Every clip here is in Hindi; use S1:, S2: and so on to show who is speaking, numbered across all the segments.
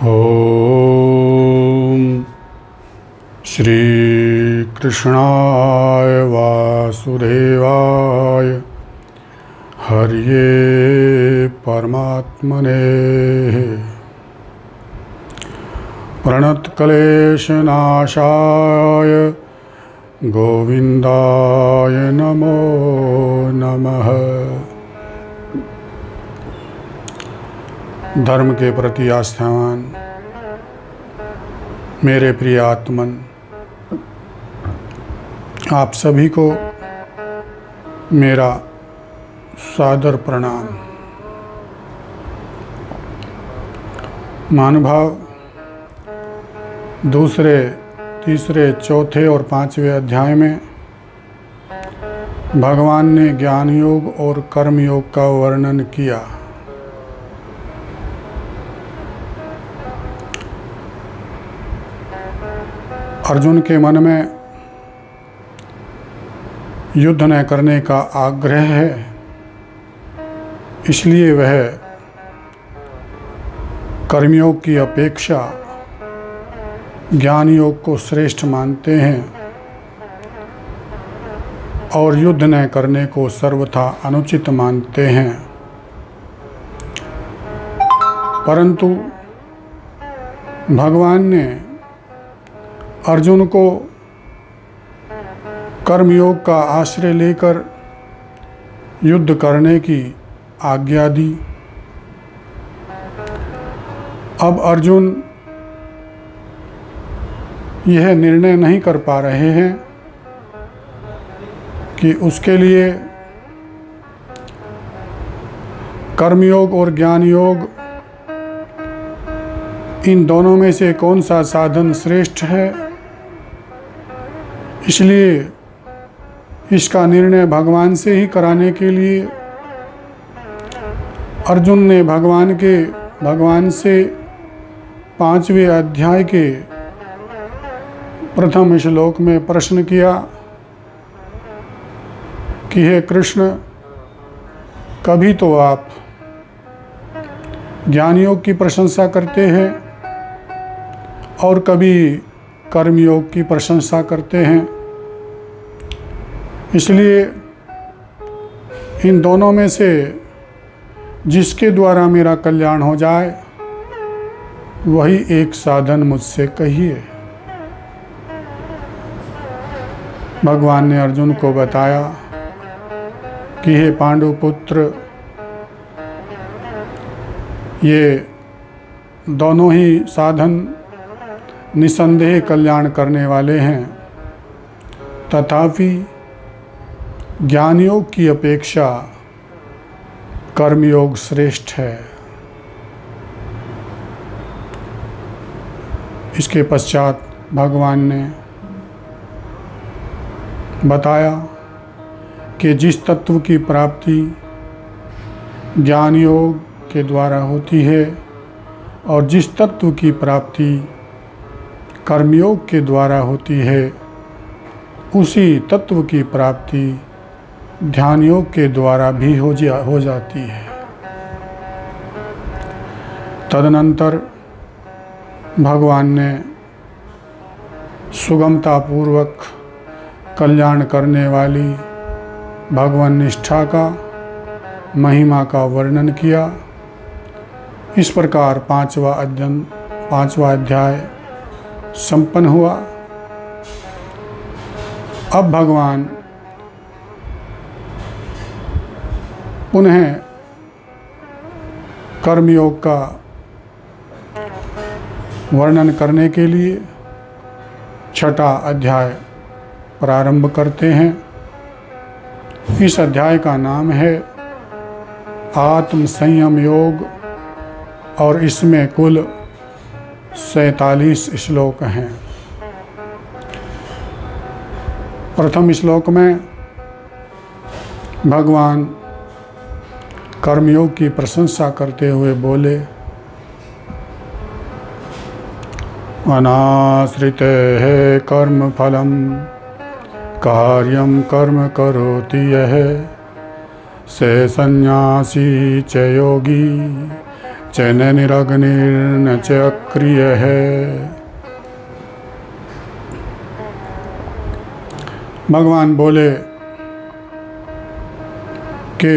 S1: ओम श्री कृष्णाय वासुदेवाय हरिये परमात्मने प्रणतक्लेशनाशाय गोविंदाय नमो नमः। धर्म के प्रति आस्थावान मेरे प्रिय आत्मन, आप सभी को मेरा सादर प्रणाम। महानुभाव, दूसरे, तीसरे, चौथे और पांचवें अध्याय में भगवान ने ज्ञान योग और कर्म योग का वर्णन किया। अर्जुन के मन में युद्ध न करने का आग्रह है, इसलिए वह कर्मयोग की अपेक्षा ज्ञान योग को श्रेष्ठ मानते हैं और युद्ध न करने को सर्वथा अनुचित मानते हैं। परंतु भगवान ने अर्जुन को कर्मयोग का आश्रय लेकर युद्ध करने की आज्ञा दी। अब अर्जुन यह निर्णय नहीं कर पा रहे हैं कि उसके लिए कर्मयोग और ज्ञान योग, इन दोनों में से कौन सा साधन श्रेष्ठ है। इसलिए इसका निर्णय भगवान से ही कराने के लिए अर्जुन ने भगवान से 5वें अध्याय के प्रथम श्लोक में प्रश्न किया कि हे कृष्ण, कभी तो आप ज्ञान योग की प्रशंसा करते हैं और कभी कर्मयोग की प्रशंसा करते हैं। इसलिए इन दोनों में से जिसके द्वारा मेरा कल्याण हो जाए वही एक साधन मुझसे कहिए। भगवान ने अर्जुन को बताया कि हे पांडुपुत्र, ये दोनों ही साधन निसंदेह कल्याण करने वाले हैं, तथापि ज्ञान योग की अपेक्षा कर्मयोग श्रेष्ठ है। इसके पश्चात भगवान ने बताया कि जिस तत्व की प्राप्ति ज्ञान योग के द्वारा होती है और जिस तत्व की प्राप्ति कर्मयोग के द्वारा होती है, उसी तत्व की प्राप्ति ध्यान योग के द्वारा भी हो जाती है। तदनंतर भगवान ने सुगमता पूर्वक कल्याण करने वाली भगवान निष्ठा का, महिमा का वर्णन किया। इस प्रकार पांचवा अध्याय संपन्न हुआ। अब भगवान पुनः कर्मयोग का वर्णन करने के लिए 6ठा अध्याय प्रारंभ करते हैं। इस अध्याय का नाम है आत्म संयम योग और इसमें कुल 47 श्लोक हैं। प्रथम श्लोक में भगवान कर्मयोग की प्रशंसा करते हुए बोले, अनाश्रित है कर्म फलम कार्यम कर्म करोति यह से सन्यासी च योगी च च न निरग्निर्न च अक्रियः। भगवान बोले कि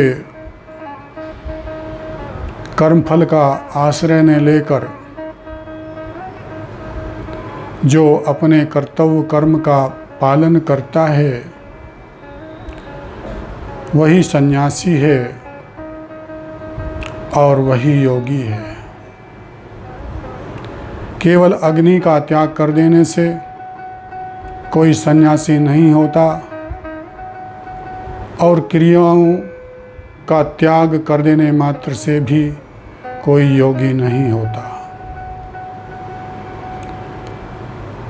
S1: कर्मफल का आश्रय न लेकर जो अपने कर्तव्य कर्म का पालन करता है वही सन्यासी है और वही योगी है। केवल अग्नि का त्याग कर देने से कोई सन्यासी नहीं होता और क्रियाओं का त्याग कर देने मात्र से भी कोई योगी नहीं होता।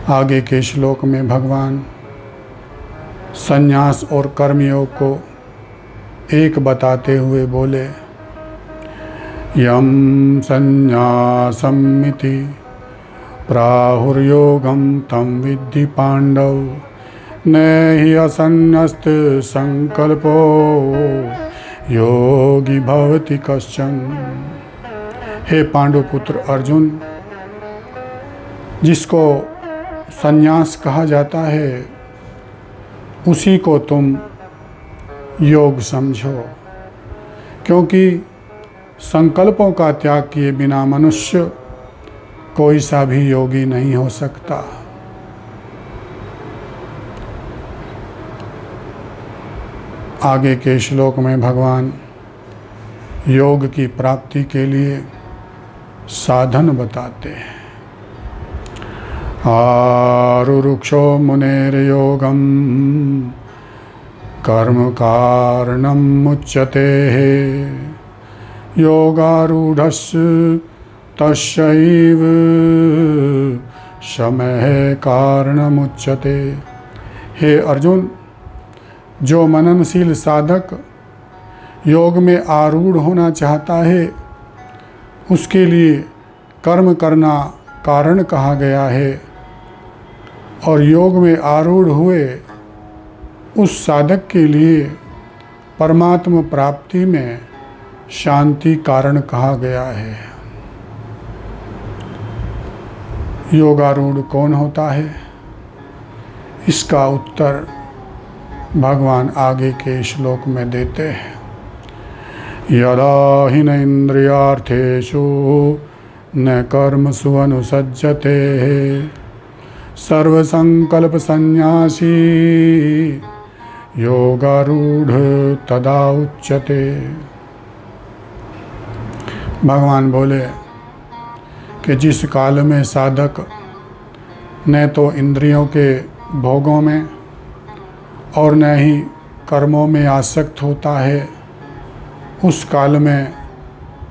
S1: आगे के श्लोक में भगवान संन्यास और कर्मयोग को एक बताते हुए बोले, यम संन्यासमिति प्राहुर्योगम तम विद्धि पांडव न हि असन्न्यस्त संकल्पो योगी भवति कश्चन। हे पांडुपुत्र अर्जुन, जिसको संन्यास कहा जाता है उसी को तुम योग समझो, क्योंकि संकल्पों का त्याग किए बिना मनुष्य कोई सा भी योगी नहीं हो सकता। आगे के श्लोक में भगवान योग की प्राप्ति के लिए साधन बताते हैं। आरुरुक्षो मुनेर्योगम कर्म कारणम मुच्यते योगारूढ़स्य तस्यैव शमः कारणमुच्यते। हे अर्जुन, जो मननशील साधक योग में आरूढ़ होना चाहता है उसके लिए कर्म करना कारण कहा गया है और योग में आरूढ़ हुए उस साधक के लिए परमात्मा प्राप्ति में शांति कारण कहा गया है। योगारूढ़ कौन होता है, इसका उत्तर भगवान आगे के श्लोक में देते हैं। यदा हि न इंद्रियार्थेषु न कर्मसु अनुसज्जते सर्वसंकल्प संन्यासी योगारूढ़ तदा उच्यते। भगवान बोले कि जिस काल में साधक न तो इंद्रियों के भोगों में और न ही कर्मों में आसक्त होता है, उस काल में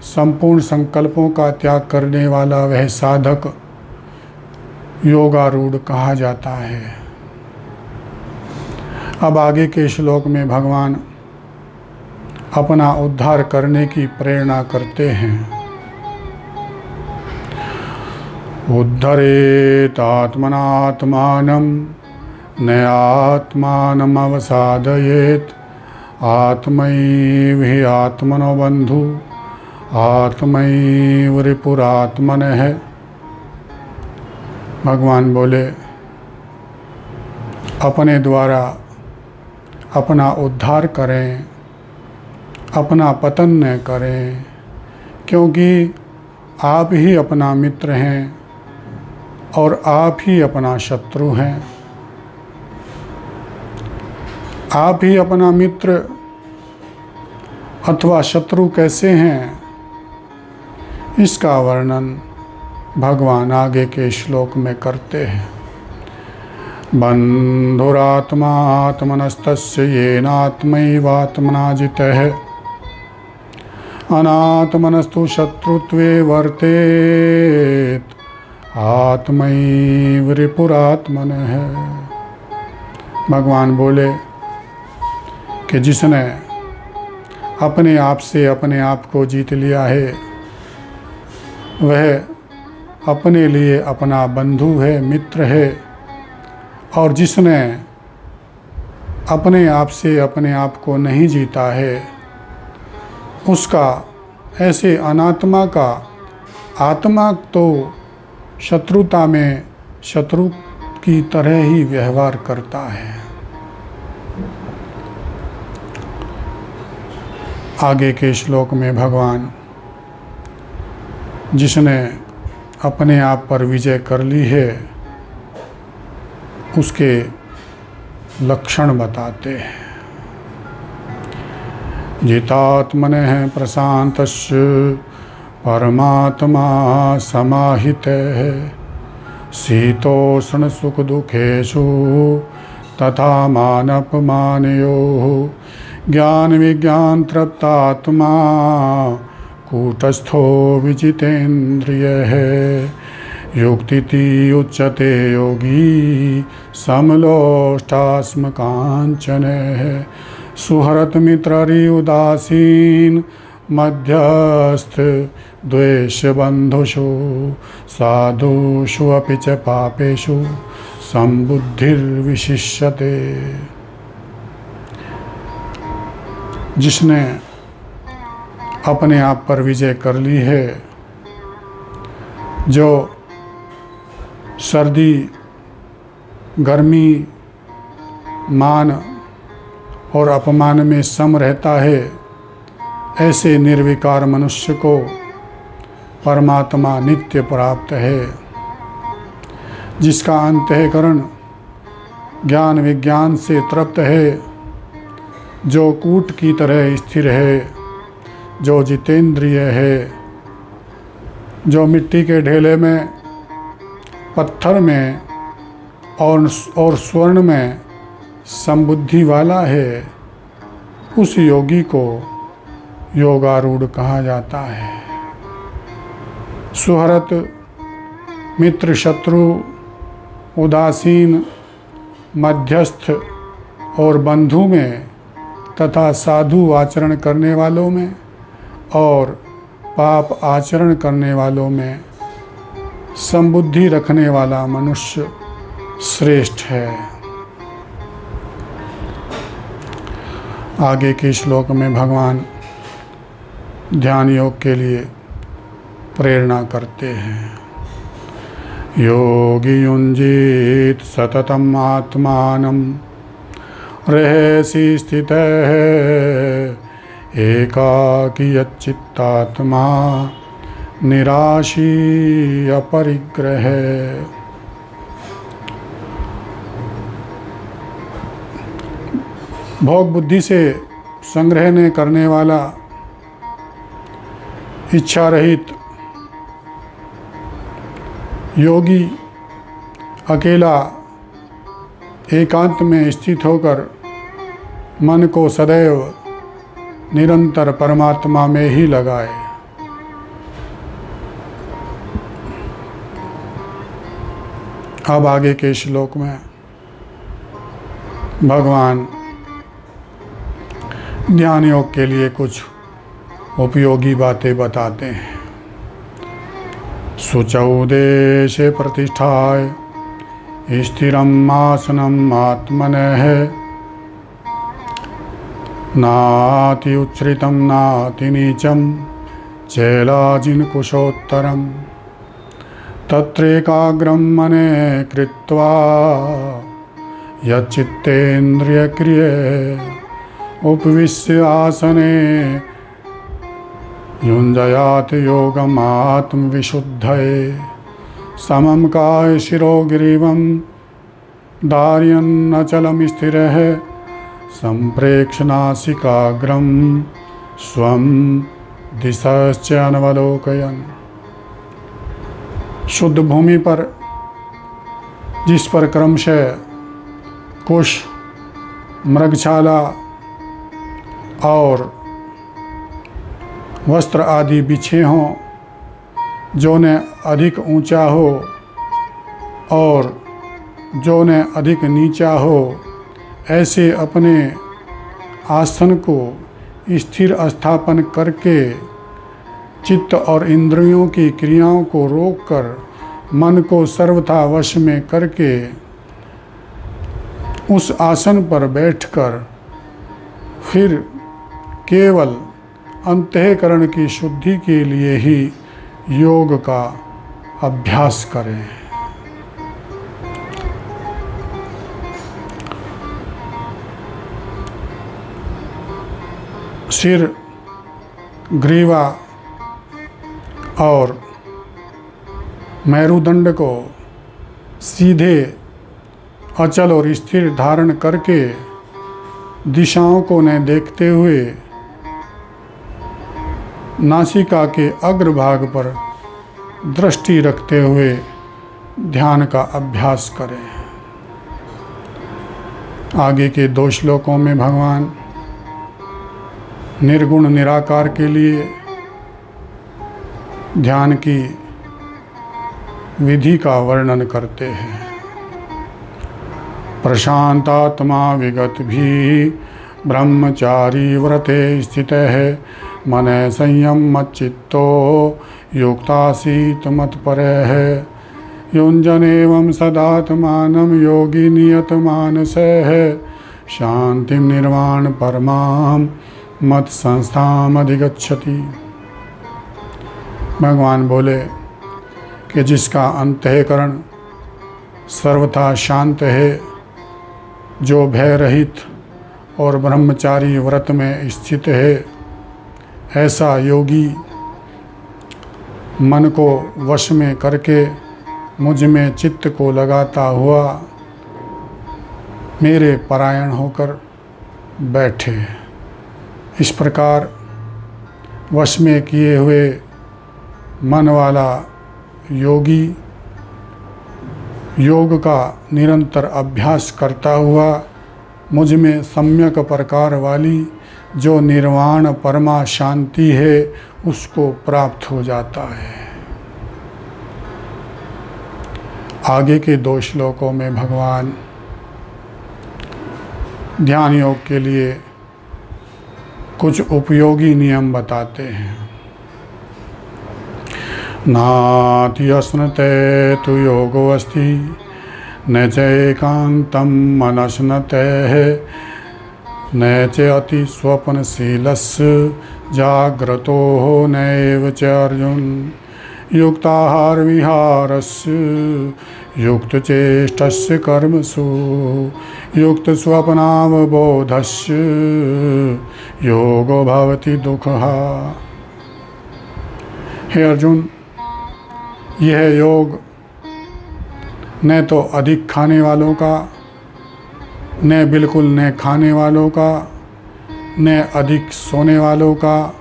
S1: संपूर्ण संकल्पों का त्याग करने वाला वह साधक योगारूढ़ कहा जाता है। अब आगे के श्लोक में भगवान अपना उद्धार करने की प्रेरणा करते हैं। उद्धरेत आत्मनात्मानं न आत्मानम् अवसादयेत् आत्मैव हि आत्मनो बन्धु आत्मैव रिपुरात्मनः। भगवान बोले, अपने द्वारा अपना उद्धार करें, अपना पतन न करें, क्योंकि आप ही अपना मित्र हैं और आप ही अपना शत्रु हैं। आप ही अपना मित्र अथवा शत्रु कैसे हैं, इसका वर्णन भगवान आगे के श्लोक में करते हैं। बंधुरात्मा आत्मनस्तस्य येनात्मैवात्मना जितः अनात्मनस्तु शत्रुत्वे वर्तेत आत्मैव रिपुरात्मनः। भगवान बोले कि जिसने अपने आप से अपने आप को जीत लिया है वह अपने लिए अपना बंधु है, मित्र है, और जिसने अपने आप से अपने आप को नहीं जीता है उसका ऐसे अनात्मा का आत्मा तो शत्रुता में शत्रु की तरह ही व्यवहार करता है। आगे के श्लोक में भगवान जिसने अपने आप पर विजय कर ली है उसके लक्षण बताते हैं। जितात्मनः प्रशान्तस्य परमात्मा समाहितः शीतोष्ण सुख दुखेषु तथा मानपमानयोः ज्ञान विज्ञान तृप्तात्मा कूटस्थो विजितेन्द्रियः युक्तिति उच्यते योगी समलोष्टास्म कांचनः सुहृत् मित्ररि उदासीन मध्यस्थ द्वेष बंधुषु साधुषु अपि च पापेषु संबुद्धिर्विशिष्यते। जिसने अपने आप पर विजय कर ली है, जो सर्दी गर्मी मान और अपमान में सम रहता है, ऐसे निर्विकार मनुष्य को परमात्मा नित्य प्राप्त है। जिसका अंतःकरण ज्ञान विज्ञान से तृप्त है, जो कूट की तरह स्थिर है, जो जितेंद्रिय है, जो मिट्टी के ढेले में पत्थर में और स्वर्ण में संबुद्धि वाला है, उस योगी को योगारूढ़ कहा जाता है। सुहृत मित्र शत्रु उदासीन मध्यस्थ और बंधु में तथा साधु आचरण करने वालों में और पाप आचरण करने वालों में संबुद्धि रखने वाला मनुष्य श्रेष्ठ है। आगे के श्लोक में भगवान ध्यान योग के लिए प्रेरणा करते हैं। योगी युञ्जीत सततम आत्मानं रहसि स्थितः एकाकी यच्चित्तात्मा निराशी अपरिग्रह। भोग बुद्धि से संग्रह न करने वाला, इच्छा रहित योगी अकेला एकांत में स्थित होकर मन को सदैव निरंतर परमात्मा में ही लगाए। अब आगे के श्लोक में भगवान ध्यान योग के लिए कुछ उपयोगी बातें बताते हैं। शुचौ देशे प्रतिष्ठाय स्थिरम् आसनम् आत्मनः नाति उच्छ्रितं नाति नीचं चैलाजिनकुशोत्तरम् तत्रैकाग्रं मनः कृत्वा यच्चित्तेन्द्रियक्रिये उपविश्य आसने युञ्जयात् योगम् आत्मविशुद्धये समं काय शिरोग्रीवं धारयन् अचलं स्थिरः संप्रेक्ष्य नासिकाग्रं स्वं दिशश्च अनवलोकयन्। शुद्ध भूमि पर जिस पर क्रमशः कुश मृगशाला और वस्त्र आदि बिछे हों, जो न अधिक ऊंचा हो और जो न अधिक नीचा हो, ऐसे अपने आसन को स्थिर स्थापन करके चित्त और इंद्रियों की क्रियाओं को रोककर मन को सर्वथा वश में करके उस आसन पर बैठकर फिर केवल अंतःकरण की शुद्धि के लिए ही योग का अभ्यास करें। सिर, ग्रीवा और मेरुदंड को सीधे, अचल और स्थिर धारण करके दिशाओं को न देखते हुए नासिका के अग्रभाग पर दृष्टि रखते हुए ध्यान का अभ्यास करें। आगे के 2 श्लोकों में भगवान निर्गुण निराकार के लिए ध्यान की विधि का वर्णन करते हैं। प्रशांतात्मा विगत भी ब्रह्मचारी व्रते स्थित है, मन संयम मच्चित्तो युक्तासीत मत्परे है, युञ्जन एवं सदात्मानं योगी नियत मानस है, शांति निर्वाण परमाम मत संस्थाम अधिगच्छति। भगवान बोले कि जिसका अंतःकरण सर्वथा शांत है, जो भय रहित और ब्रह्मचारी व्रत में स्थित है, ऐसा योगी मन को वश में करके मुझ में चित्त को लगाता हुआ मेरे परायण होकर बैठे। इस प्रकार वश में किए हुए मन वाला योगी योग का निरंतर अभ्यास करता हुआ मुझ में सम्यक प्रकार वाली जो निर्वाण परमा शांति है उसको प्राप्त हो जाता है। आगे के 2 श्लोकों में भगवान ध्यान योग के लिए कुछ उपयोगी नियम बताते हैं। नाति अस्नते तु योगो अस्ति न च एकांतं मनस्नते न च अति स्वप्नशीलस्य जाग्रतो नैव च अर्जुन, युक्ताहार विहारस्य युक्तचेष्टस्य कर्मसु युक्तस्वप्नावबोधस्य योगो भवति दुःखः। हे अर्जुन, यह योग न तो अधिक खाने वालों का, न बिल्कुल न खाने वालों का, न अधिक सोने वालों का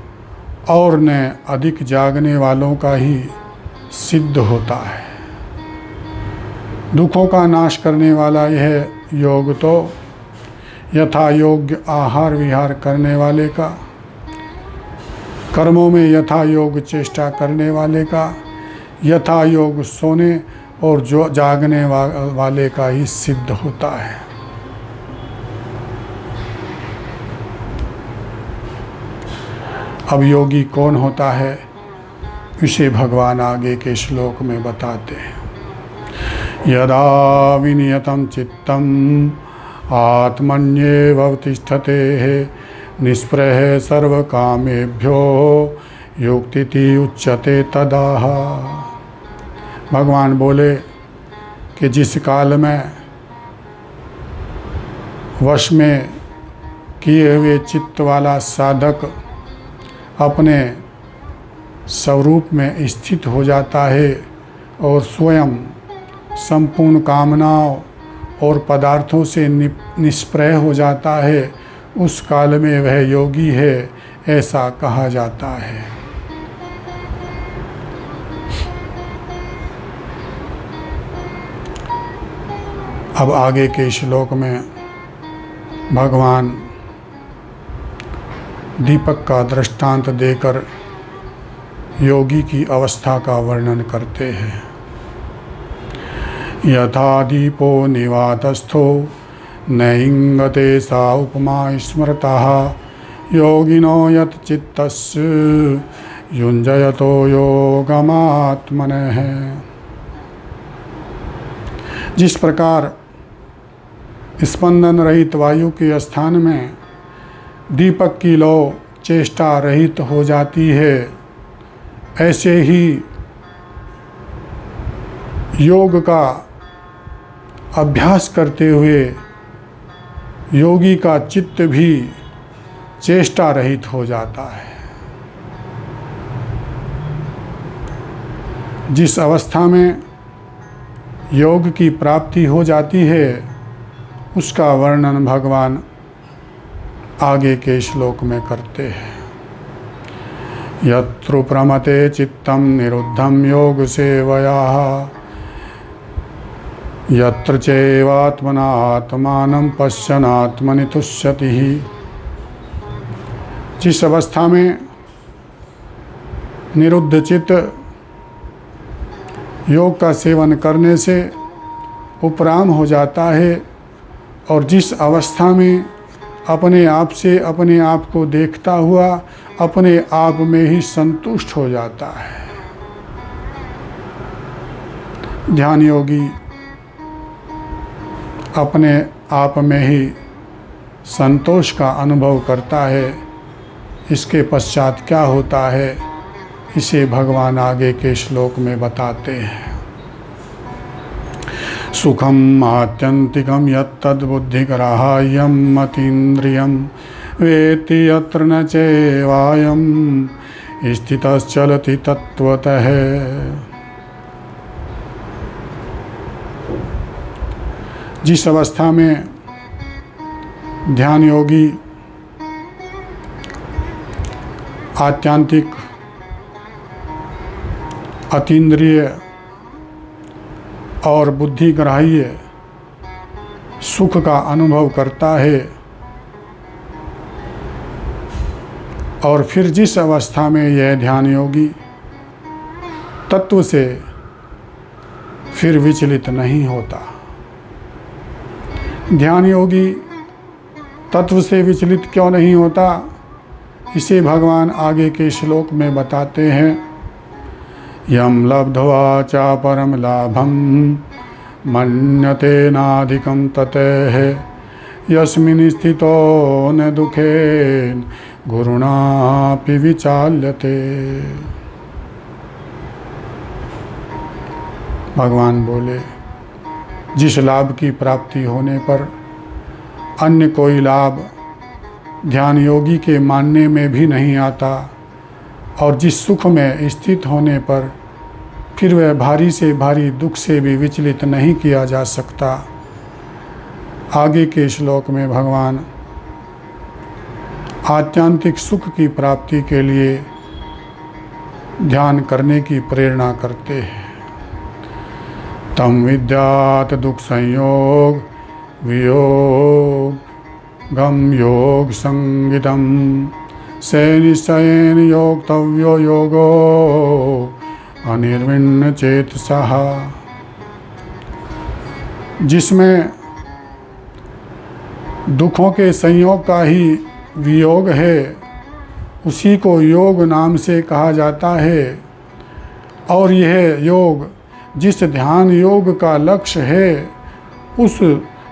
S1: और न अधिक जागने वालों का ही सिद्ध होता है। दुखों का नाश करने वाला यह योग तो यथा योग्य आहार विहार करने वाले का, कर्मों में यथा योग चेष्टा करने वाले का, यथा योग सोने और जो जागने वाले का ही सिद्ध होता है। अब योगी कौन होता है, इसे भगवान आगे के श्लोक में बताते हैं। यदा विनियतं चित्तम आत्मन्येव अवतिष्ठते निस्पृह सर्वकामेभ्यो युक्तिति उच्यते तदाह। भगवान बोले कि जिस काल में वश में किए हुए चित्त वाला साधक अपने स्वरूप में स्थित हो जाता है और स्वयं संपूर्ण कामनाओं और पदार्थों से निष्प्रय हो जाता है, उस काल में वह योगी है, ऐसा कहा जाता है। अब आगे के श्लोक में भगवान दीपक का दृष्टांत देकर योगी की अवस्था का वर्णन करते हैं। यथा दीपो निवातस्थो नैंगते सा उपमा स्मृतः योगिनो यत् चित्तस्य युञ्जयतो योगमात्मनः। जिस प्रकार स्पंदन रहित वायु के स्थान में दीपक की लौ चेष्टा रहित हो जाती है, ऐसे ही योग का अभ्यास करते हुए योगी का चित्त भी चेष्टा रहित हो जाता है। जिस अवस्था में योग की प्राप्ति हो जाती है उसका वर्णन भगवान आगे के श्लोक में करते हैं। यत्र प्रमते चित्तम निरुद्धम योग सेवया यत्र चैवात्मना आत्मानं पश्यन्नात्मनि तुष्यति। जिस अवस्था में निरुद्ध चित्त योग का सेवन करने से उपराम हो जाता है और जिस अवस्था में अपने आप से अपने आप को देखता हुआ अपने आप में ही संतुष्ट हो जाता है। ध्यान योगी अपने आप में ही संतोष का अनुभव करता है। इसके पश्चात क्या होता है इसे भगवान आगे के श्लोक में बताते हैं। सुखम आत्यंतिकम यत्तद्बुद्धिग्राह्यम अतीन्द्रियम वेत्ति यत्र न चैवायम स्थितश्चलति तत्वतः। जिस अवस्था में ध्यान योगी आत्यांतिक अतीन्द्रिय और बुद्धिग्राह्य सुख का अनुभव करता है और फिर जिस अवस्था में यह ध्यान योगी तत्व से फिर विचलित नहीं होता। ध्यान योगी तत्व से विचलित क्यों नहीं होता इसे भगवान आगे के श्लोक में बताते हैं। यम लब्ध्वा चा परम लाभम मन्यते नाधिकं ततः यस्मिन् स्थितो न दुखेन गुरुणापि विचाल्यते। भगवान बोले जिस लाभ की प्राप्ति होने पर अन्य कोई लाभ ध्यान योगी के मानने में भी नहीं आता और जिस सुख में स्थित होने पर फिर वह भारी से भारी दुख से भी विचलित नहीं किया जा सकता। आगे के श्लोक में भगवान आत्यांतिक सुख की प्राप्ति के लिए ध्यान करने की प्रेरणा करते हैं। तम विद्यात दुख संयोग वियोग गम योग संगितम से निश्चयेन योक्तव्यो योगो अनिर्विण्ण चेतसः। जिसमें दुखों के संयोग का ही वियोग है उसी को योग नाम से कहा जाता है और यह योग जिस ध्यान योग का लक्ष्य है उस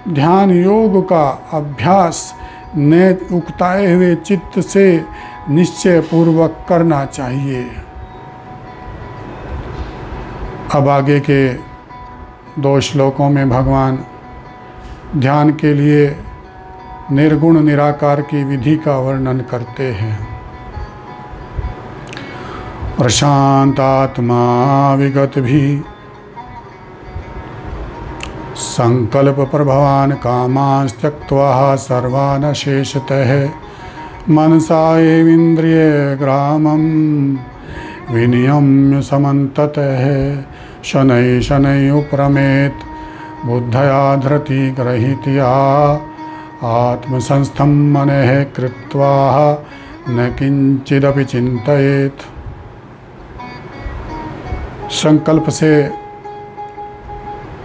S1: ध्यान योग का अभ्यास ने उकताए हुए चित्त से निश्चय पूर्वक करना चाहिए। अब आगे के 2 श्लोकों में भगवान ध्यान के लिए निर्गुण निराकार की विधि का वर्णन करते हैं। प्रशांतात्मा विगत भी संकल्प प्रभवान कामांस त्यक्त्वा सर्वान् शेषतः मनसा एवेन्द्रिय ग्रामं विनियम्य समन्ततः शनैः शनैः उपरमेत् बुद्धया धृति ग्रहीत्या आत्मसंस्थं मनः कृत्वा न किंचिदपि चिंतयेत्। संकल्प से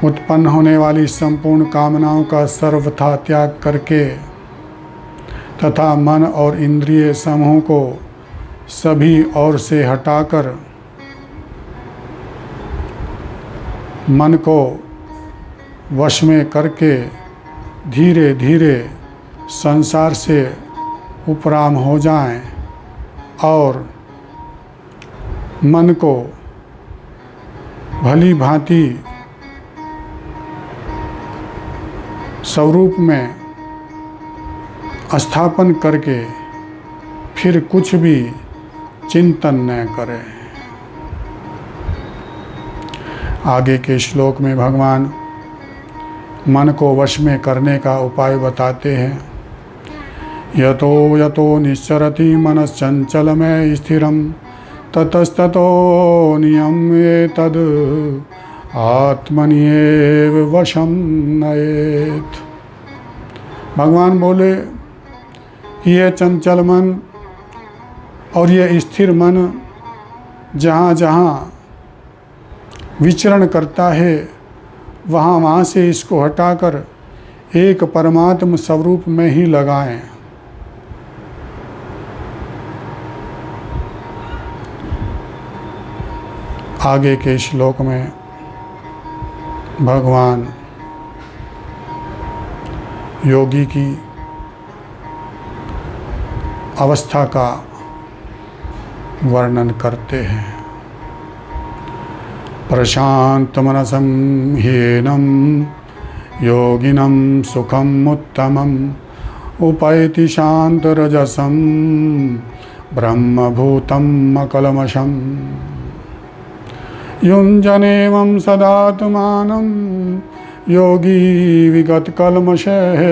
S1: उत्पन्न होने वाली संपूर्ण कामनाओं का सर्वथा त्याग करके तथा मन और इंद्रिय समूह को सभी ओर से हटाकर मन को वश में करके धीरे धीरे संसार से उपराम हो जाएं और मन को भली भांति स्वरूप में स्थापन करके फिर कुछ भी चिंतन न करें। आगे के श्लोक में भगवान मन को वश में करने का उपाय बताते हैं। यतो यतो निश्चरति मनश्चंचलमय स्थिरं ततस्ततो नियम्येतद् आत्मन्येव वशं नयेत्। भगवान बोले कि यह चंचल मन और यह स्थिर मन जहाँ जहाँ विचरण करता है वहाँ से इसको हटाकर एक परमात्म स्वरूप में ही लगाएं। आगे के श्लोक में भगवान योगी की अवस्था का वर्णन करते हैं। प्रशांत मनसं ह्येनं योगिनं सुखम् उत्तमम् उपैति शांतरजसं ब्रह्मभूतम् अकल्मषम् युञ्जनेवं सदात्मानं योगी विगतकल्मषः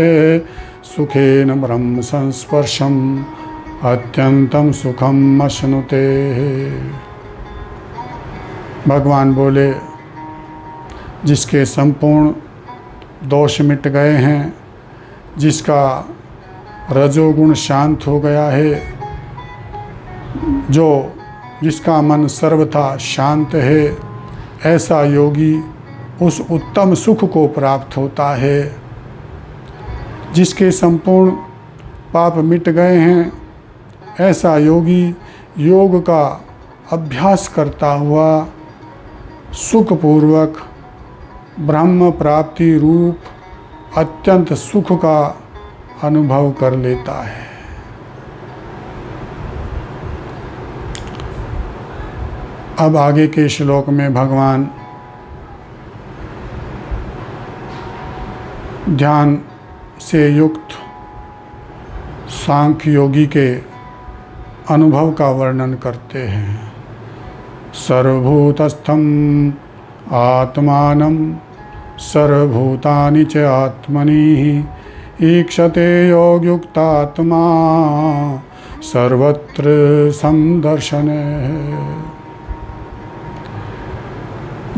S1: सुखेन ब्रह्म संस्पर्शम् अत्यंतम सुखम अश्नुते। भगवान बोले जिसके संपूर्ण दोष मिट गए हैं, जिसका रजोगुण शांत हो गया है, जिसका मन सर्वथा शांत है, ऐसा योगी उस उत्तम सुख को प्राप्त होता है। जिसके संपूर्ण पाप मिट गए हैं, ऐसा योगी योग का अभ्यास करता हुआ सुखपूर्वक ब्रह्म प्राप्ति रूप अत्यंत सुख का अनुभव कर लेता है। अब आगे के श्लोक में भगवान ध्यान से युक्त सांख्य योगी के अनुभव का वर्णन करते हैं। सर्वभूतस्थं आत्मानं सर्वभूतानि च आत्मनि ईक्षते योगयुक्तात्मा सर्वत्र समदर्शने।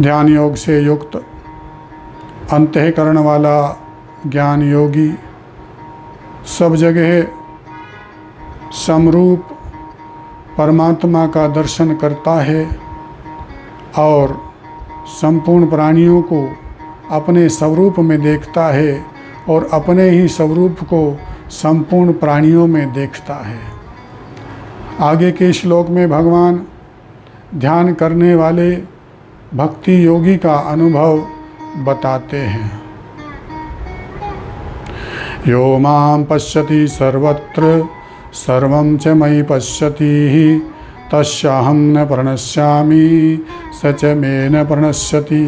S1: ध्यान योग से युक्त अंतःकरण वाला ज्ञान योगी सब जगह समरूप परमात्मा का दर्शन करता है और संपूर्ण प्राणियों को अपने स्वरूप में देखता है और अपने ही स्वरूप को संपूर्ण प्राणियों में देखता है। आगे के श्लोक में भगवान ध्यान करने वाले भक्ति योगी का अनुभव बताते हैं। यो मां पश्यति सर्वत्र सर्वं च मयि पश्यति तस्याहं न प्रणश्यामि स च मे न प्रणश्यति।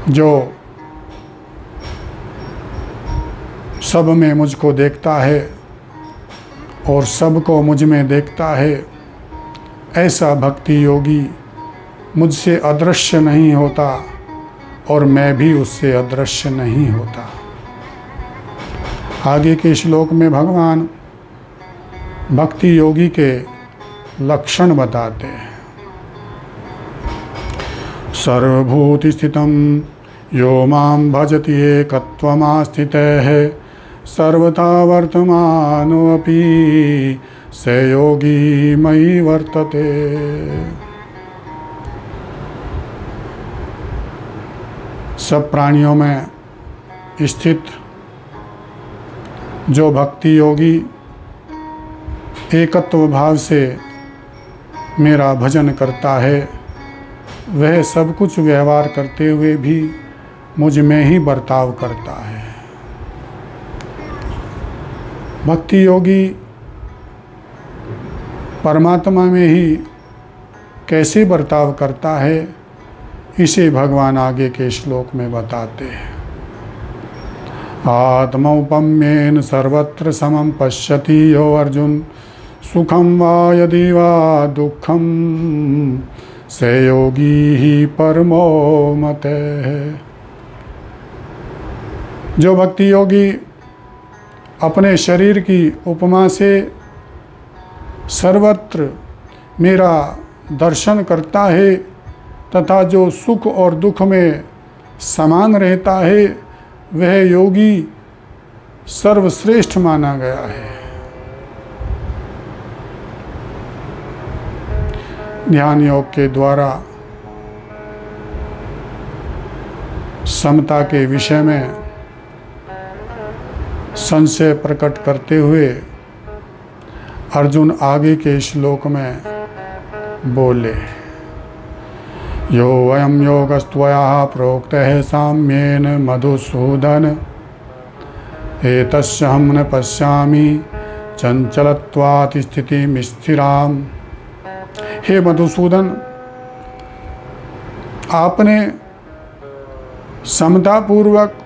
S1: जो सब में मुझको देखता है और सबको मुझ में देखता है, ऐसा भक्ति योगी मुझसे अदृश्य नहीं होता और मैं भी उससे अदृश्य नहीं होता। आगे के श्लोक में भगवान भक्ति योगी के लक्षण बताते हैं। सर्वभूति स्थितं यो मां भजति एकत्वमास्थितः सर्वथा वर्तमानोऽपि स योगी मयि वर्तते। सब प्राणियों में स्थित जो भक्ति योगी एकत्व भाव से मेरा भजन करता है, वह सब कुछ व्यवहार करते हुए भी मुझ में ही बर्ताव करता है। भक्ति योगी परमात्मा में ही कैसे बर्ताव करता है, इसे भगवान आगे के श्लोक में बताते हैं। आत्मौपम्येन सर्वत्र समं पश्यति यो अर्जुन, सुखम वा यदि वा दुखम स योगी ही परमो मतः। जो भक्ति योगी अपने शरीर की उपमा से सर्वत्र मेरा दर्शन करता है तथा जो सुख और दुख में समान रहता है, वह योगी सर्वश्रेष्ठ माना गया है। ध्यान योग के द्वारा समता के विषय में संशय प्रकट करते हुए अर्जुन आगे के श्लोक में बोले, यो वयम योगस्त्वया प्रोक्तः साम्येन मधुसूदन, एतस्यहं न पश्यामि चंचलत्वात् स्थितिं स्थिराम्। हे मधुसूदन, आपने समतापूर्वक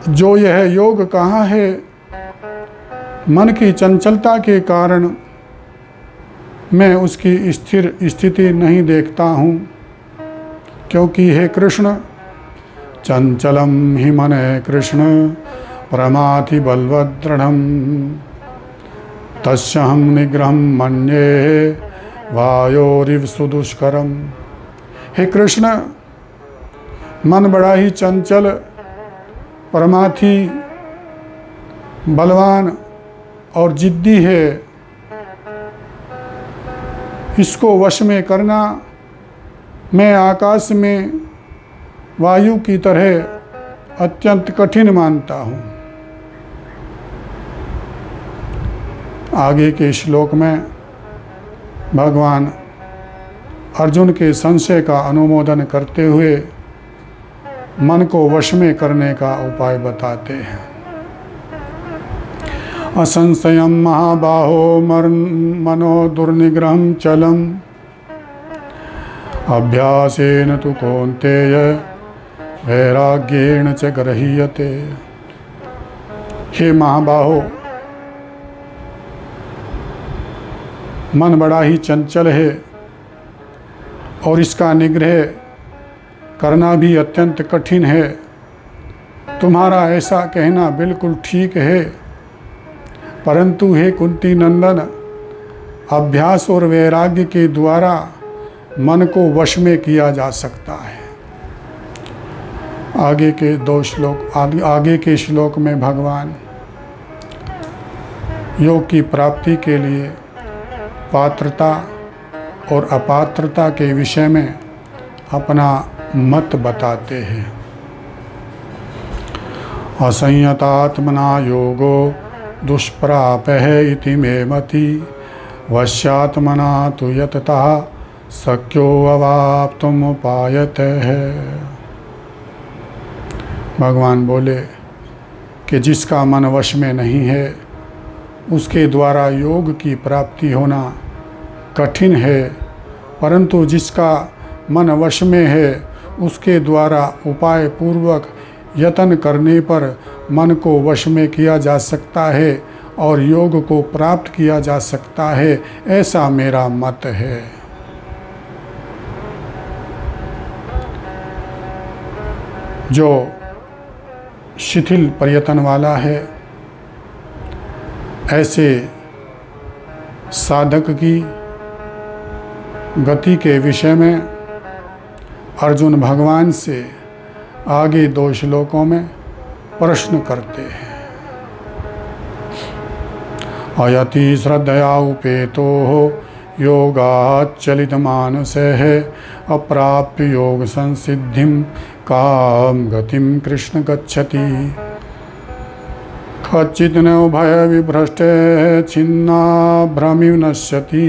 S1: जो यह योग कहा है, मन की चंचलता के कारण मैं उसकी स्थिर स्थिति नहीं देखता हूँ, क्योंकि हे कृष्ण, चंचलम हि मन कृष्ण प्रमाथि बलवदृढ़ं, तस्यहं निग्रहं मन्ये वायोरिव सुदुष्करम। हे कृष्ण, मन बड़ा ही चंचल, परमार्थी, बलवान और जिद्दी है। इसको वश में करना मैं आकाश में वायु की तरह अत्यंत कठिन मानता हूँ। आगे के श्लोक में भगवान अर्जुन के संशय का अनुमोदन करते हुए मन को वश में करने का उपाय बताते हैं। असंशयम महाबाहो मनो दुर्निग्रहं चलम, अभ्यासेन तु कौन्तेय वैराग्येण च गृह्यते। हे महाबाहो, मन बड़ा ही चंचल है और इसका निग्रह करना भी अत्यंत कठिन है। तुम्हारा ऐसा कहना बिल्कुल ठीक है, परंतु हे कुंती नंदन, अभ्यास और वैराग्य के द्वारा मन को वश में किया जा सकता है। आगे के श्लोक में भगवान योग की प्राप्ति के लिए पात्रता और अपात्रता के विषय में अपना मत बताते हैं। असंयतात्मना योगो दुष्प्रापः इति मे मति, वश्यात्मना तु यतता शक्यो अवाप्तुम उपायतः। भगवान बोले कि जिसका मन वश में नहीं है, उसके द्वारा योग की प्राप्ति होना कठिन है, परंतु जिसका मन वश में है, उसके द्वारा उपाय पूर्वक यत्न करने पर मन को वश में किया जा सकता है और योग को प्राप्त किया जा सकता है, ऐसा मेरा मत है। जो शिथिल प्रयत्न वाला है, ऐसे साधक की गति के विषय में अर्जुन भगवान से आगे 2 श्लोकों में प्रश्न करते हैं। अयति श्रद्धया उपेतो योगाच्चलित मानसः, अप्राप्य योग संसिद्धिं काम गतिं कृष्ण गच्छति। कच्चित् न भय विभ्रष्टे छिन्ना भ्रमिव नश्यति,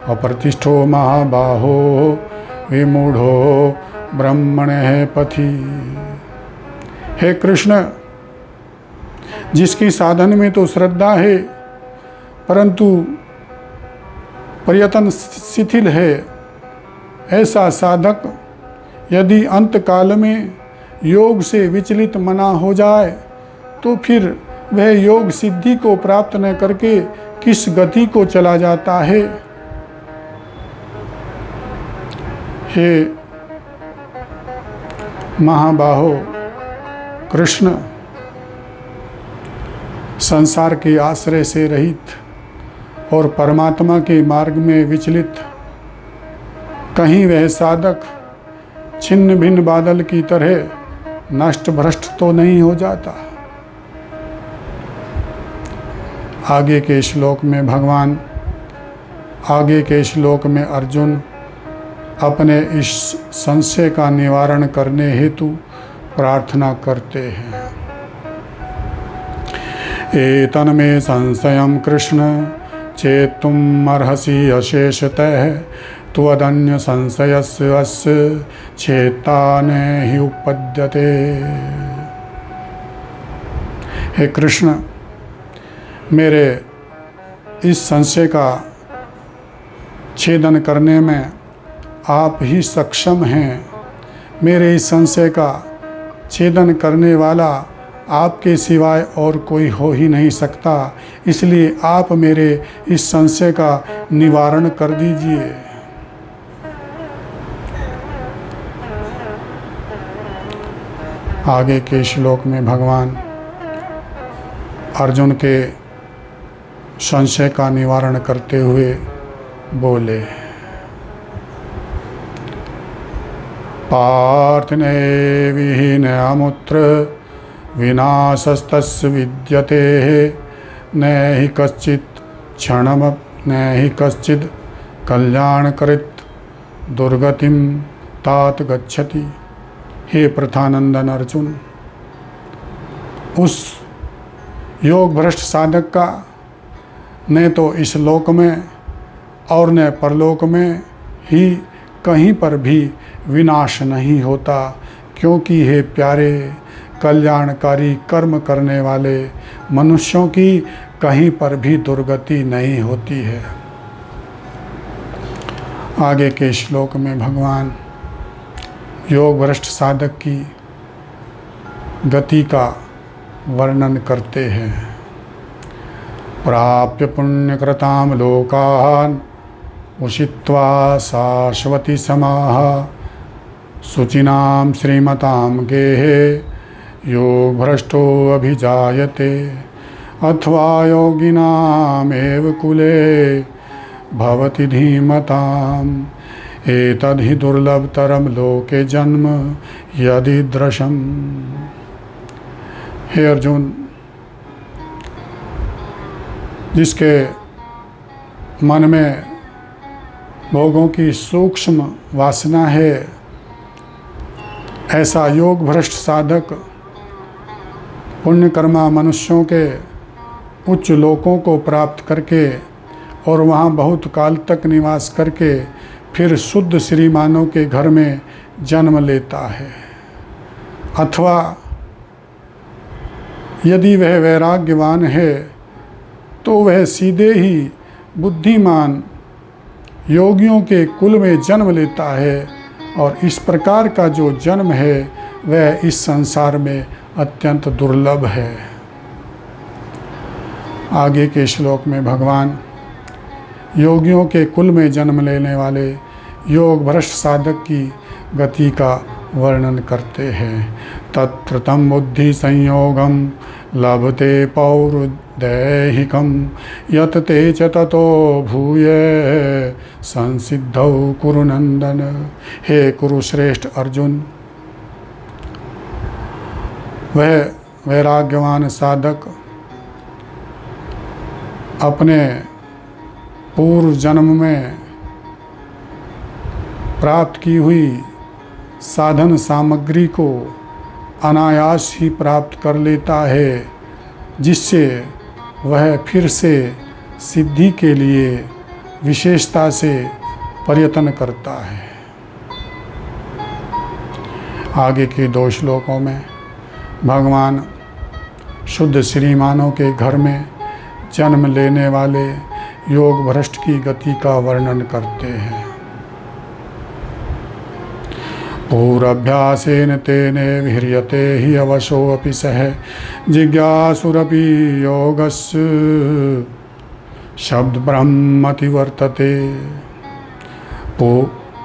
S1: अप्रतिष्ठो महाबाहो विमूढ़ो ब्रह्मणे पथि। हे कृष्ण, जिसकी साधन में तो श्रद्धा है, परंतु प्रयत्न शिथिल है, ऐसा साधक यदि अंत काल में योग से विचलित मना हो जाए तो फिर वह योग सिद्धि को प्राप्त न करके किस गति को चला जाता है। हे महाबाहो कृष्ण, संसार के आश्रय से रहित और परमात्मा के मार्ग में विचलित कहीं वह साधक छिन्न भिन्न बादल की तरह नष्ट भ्रष्ट तो नहीं हो जाता। आगे के श्लोक में अर्जुन अपने इस संशय का निवारण करने हेतु प्रार्थना करते हैं। एतन्मे संशयं कृष्ण चेत्तुम् अर्हसि अशेषतः त्वदन्य संशयस्य अस्य चेता न हि उपपद्यते। हे कृष्ण, मेरे इस संशय का छेदन करने में आप ही सक्षम हैं। मेरे इस संशय का छेदन करने वाला आपके सिवाय और कोई हो ही नहीं सकता, इसलिए आप मेरे इस संशय का निवारण कर दीजिए। आगे के श्लोक में भगवान अर्जुन के संशय का निवारण करते हुए बोले, पार्थ नैविहीन अमुत्र विनाशस्तस्य विद्यते न हि कश्चित् क्षणम न हि कश्चित् कल्याणकृत् दुर्गतिं तात गच्छति। हे प्रथानंदन अर्जुन, उस योग भ्रष्ट साधक का न तो इस लोक में और न परलोक में ही कहीं पर भी विनाश नहीं होता, क्योंकि हे प्यारे कल्याणकारी कर्म करने वाले मनुष्यों की कहीं पर भी दुर्गति नहीं होती है। आगे के श्लोक में भगवान योग भ्रष्ट साधक की गति का वर्णन करते हैं। प्राप्य पुण्यकृतां लोकान् उषित्वा शाश्वती समाः शुचिनां श्रीमतां गेहे योग भ्रष्टो अभिजायते अथवा योगिनामेव कुले भवति धीमताम् एतद्धि दुर्लभतरम लोके जन्म यदि दृशम। हे अर्जुन, जिसके मन में भोगों की सूक्ष्म वासना है, ऐसा योग भ्रष्ट साधक पुण्यकर्मा मनुष्यों के उच्च लोकों को प्राप्त करके और वहाँ बहुत काल तक निवास करके फिर शुद्ध श्रीमानों के घर में जन्म लेता है। अथवा यदि वह वैराग्यवान है तो वह सीधे ही बुद्धिमान योगियों के कुल में जन्म लेता है, और इस प्रकार का जो जन्म है वह इस संसार में अत्यंत दुर्लभ है। आगे के श्लोक में भगवान योगियों के कुल में जन्म लेने वाले योग भ्रष्ट साधक की गति का वर्णन करते हैं। तत्प्रतम बुद्धि संयोगम लभते पौरुदैहिकम यत ते च ततो भूय संसिद्धौ कुरुनंदन। हे कुरुश्रेष्ठ अर्जुन, वह वैराग्यवान साधक अपने पूर्व जन्म में प्राप्त की हुई साधन सामग्री को अनायास ही प्राप्त कर लेता है, जिससे वह फिर से सिद्धि के लिए विशेषता से प्रयत्न करता है। आगे के 2 श्लोकों में भगवान शुद्ध श्रीमानों के घर में जन्म लेने वाले योग भ्रष्ट की गति का वर्णन करते हैं। पूर्वाभ्यासेन तेने विह्रियते हि अवशोऽपि सः जिज्ञासुरपि योगस्य शब्द ब्रह्मति वर्तते।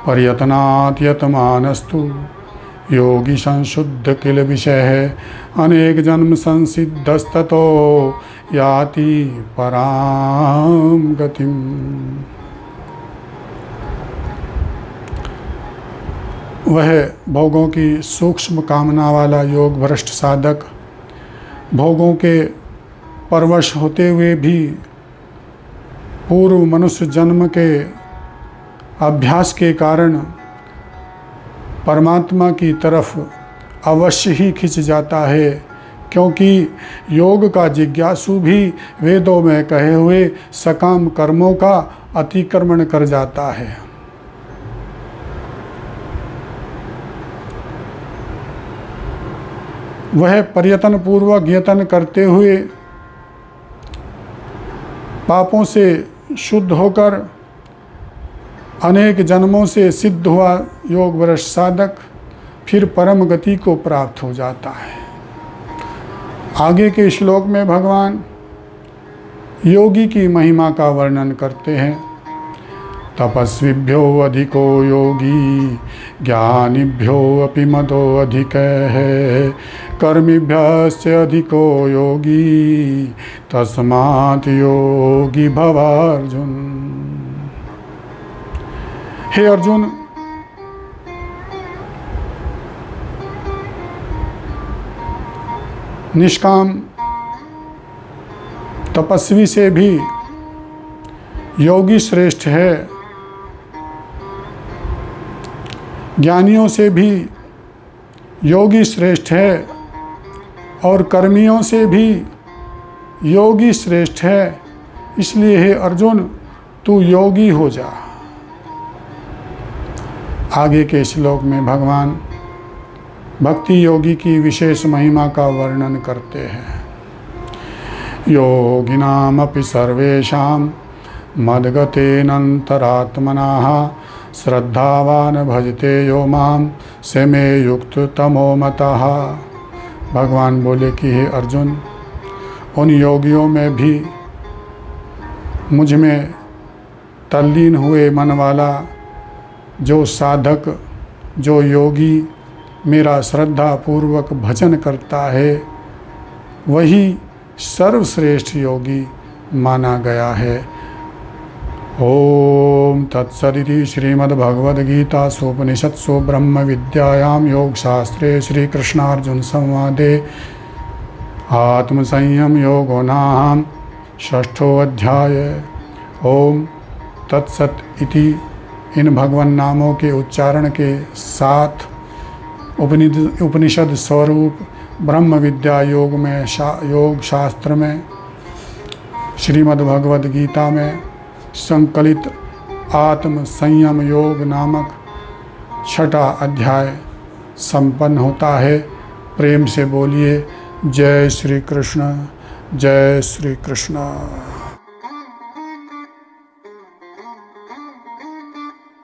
S1: पर्यतनात् यतमानस्तु योगी संशुद्ध किल विषय अनेक जन्म संसिद्धस्ततो याति पराम गतिम। वह भोगों की सूक्ष्म कामना वाला योग भ्रष्ट साधक भोगों के परवश होते हुए भी पूर्व मनुष्य जन्म के अभ्यास के कारण परमात्मा की तरफ अवश्य ही खिंच जाता है, क्योंकि योग का जिज्ञासु भी वेदों में कहे हुए सकाम कर्मों का अतिक्रमण कर जाता है। वह प्रयत्न पूर्वक यत्न करते हुए पापों से शुद्ध होकर अनेक जन्मों से सिद्ध हुआ योग भ्रष्ट साधक फिर परम गति को प्राप्त हो जाता है। आगे के श्लोक में भगवान योगी की महिमा का वर्णन करते हैं। तपस्विभ्यो अधिको योगी ज्ञानिभ्यो अपि मदो अधिकः कर्मिभ्यश्च अधिको योगी तस्मात् योगी भवार्जुन। हे अर्जुन, निष्काम तपस्वी से भी योगी श्रेष्ठ है, ज्ञानियों से भी योगी श्रेष्ठ है और कर्मियों से भी योगी श्रेष्ठ है। इसलिए हे अर्जुन, तू योगी हो जा। आगे के श्लोक में भगवान भक्ति योगी की विशेष महिमा का वर्णन करते हैं। योगिनामपि सर्वेषां मद्गतेनन्तरात्मनः श्रद्धावान भजते यो माम से मे युक्त तमो मतः। भगवान बोले कि हे अर्जुन, उन योगियों में भी मुझ में तल्लीन हुए मन वाला जो साधक, जो योगी मेरा श्रद्धा पूर्वक भजन करता है, वही सर्वश्रेष्ठ योगी माना गया है। ओम तत्सदिति श्रीमद्भगवद्गीतासूपनिषत्सु ब्रह्म विद्यायां योगशास्त्रे श्रीकृष्णार्जुन संवादे आत्मसंयम योगो नाम षष्ठो अध्याय। ओम तत्सत इति इन भगवान नामों के उच्चारण के साथ उपनिषद स्वरूप ब्रह्म विद्या योग में योग शास्त्र में श्रीमद् भगवद गीता में संकलित आत्म संयम योग नामक छठा अध्याय संपन्न होता है। प्रेम से बोलिए जय श्री कृष्ण, जय श्री कृष्ण।